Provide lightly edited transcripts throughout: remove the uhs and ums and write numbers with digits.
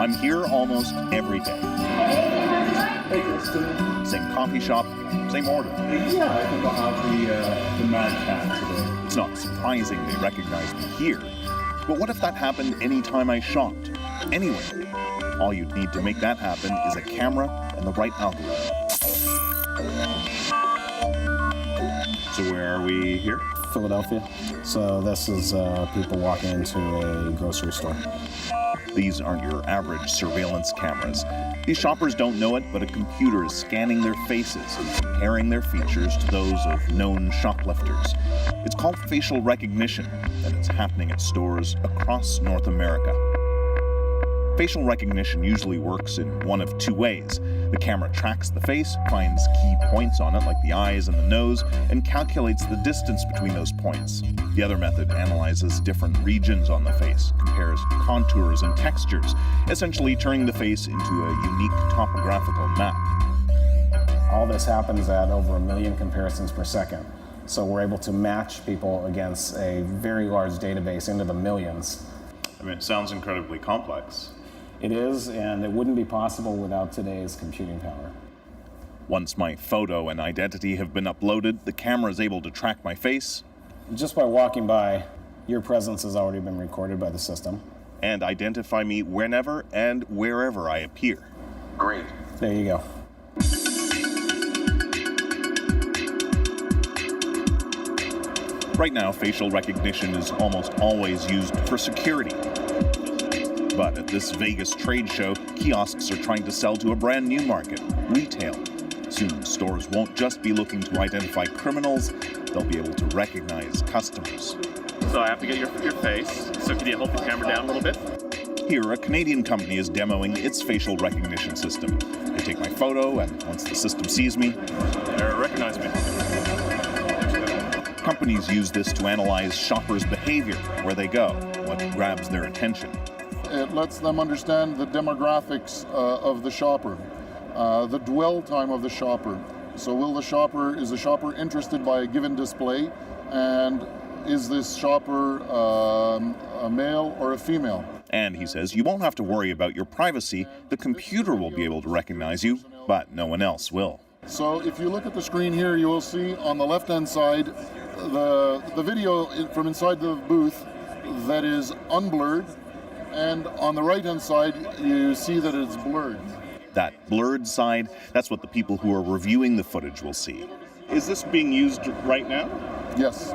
I'm here almost every day. Hey, Kristen. Same coffee shop, same order. Yeah, I think I'll have the Mad Cat today. It's not surprising they recognize me here. But what if that happened any time I shopped? Anywhere. All you'd need to make that happen is a camera and the right algorithm. So where are we here? Philadelphia. So this is people walking into a grocery store. These aren't your average surveillance cameras. These shoppers don't know it, but a computer is scanning their faces and comparing their features to those of known shoplifters. It's called facial recognition, and it's happening at stores across North America. Facial recognition usually works in one of two ways. The camera tracks the face, finds key points on it like the eyes and the nose, and calculates the distance between those points. The other method analyzes different regions on the face, compares contours and textures, essentially turning the face into a unique topographical map. All this happens at over 1 million comparisons per second. So we're able to match people against a very large database into the millions. I mean, it sounds incredibly complex. It is, and it wouldn't be possible without today's computing power. Once my photo and identity have been uploaded, the camera is able to track my face. Just by walking by, your presence has already been recorded by the system. And identify me whenever and wherever I appear. Great. There you go. Right now, facial recognition is almost always used for security. But at this Vegas trade show, kiosks are trying to sell to a brand new market, retail. Soon, stores won't just be looking to identify criminals, they'll be able to recognize customers. So I have to get your face, so can you hold the camera down a little bit? Here, a Canadian company is demoing its facial recognition system. They take my photo, and once the system sees me, They recognize me. companies use this to analyze shoppers' behavior, where they go, what grabs their attention. It lets them understand the demographics of the shopper, the dwell time of the shopper. So is the shopper interested by a given display, and is this shopper a male or a female? And he says you won't have to worry about your privacy. The computer will be able to recognize you, but no one else will. So if you look at the screen here, you will see on the left-hand side the video from inside the booth that is unblurred, and on the right-hand side, you see that it's blurred. That blurred side, that's what the people who are reviewing the footage will see. Is this being used right now? Yes.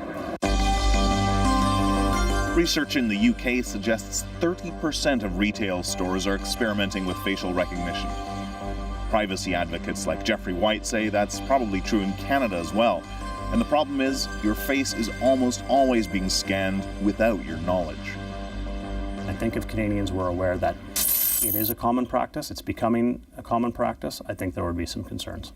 Research in the UK suggests 30% of retail stores are experimenting with facial recognition. Privacy advocates like Jeffrey White say that's probably true in Canada as well. And the problem is, your face is almost always being scanned without your knowledge. I think if Canadians were aware that it is a common practice, it's becoming a common practice, I think there would be some concerns.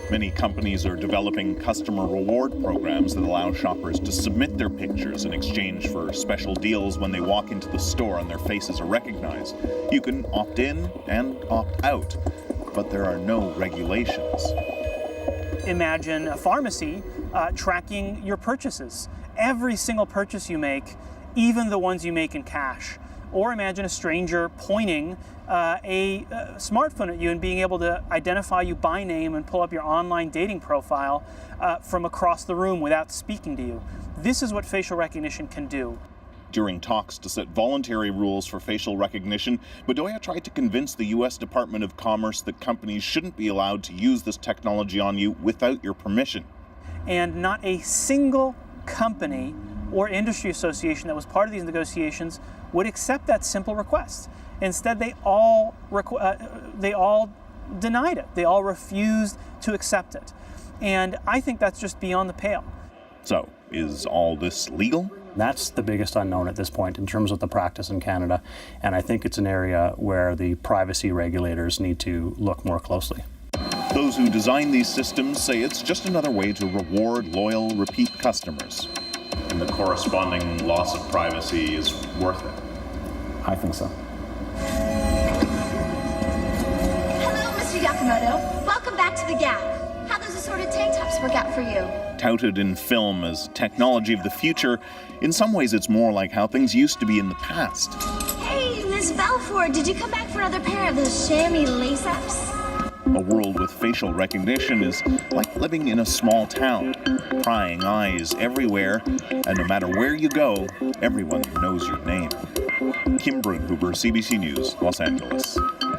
Many companies are developing customer reward programs that allow shoppers to submit their pictures in exchange for special deals when they walk into the store and their faces are recognized. You can opt in and opt out, but there are no regulations. Imagine a pharmacy tracking your purchases. Every single purchase you make, even the ones you make in cash. Or imagine a stranger pointing a smartphone at you and being able to identify you by name and pull up your online dating profile from across the room without speaking to you. This is what facial recognition can do. During talks to set voluntary rules for facial recognition, Bedoya tried to convince the U.S. Department of Commerce that companies shouldn't be allowed to use this technology on you without your permission. And not a single company or industry association that was part of these negotiations would accept that simple request. Instead, they all denied it. They all refused to accept it. And I think that's just beyond the pale. So, is all this legal? That's the biggest unknown at this point in terms of the practice in Canada, and I think it's an area where the privacy regulators need to look more closely. Those who design these systems say it's just another way to reward loyal, repeat customers. And the corresponding loss of privacy is worth it. I think so. Hello, Mr. Yakamoto. Welcome back to the Gap. How does assorted tank tops work out for you? Touted in film as technology of the future, in some ways it's more like how things used to be in the past. Hey, Miss Balfour, did you come back for another pair of those chamois lace-ups? A world with facial recognition is like living in a small town. Prying eyes everywhere, and no matter where you go, everyone knows your name. Kim Brunhuber, CBC News, Los Angeles.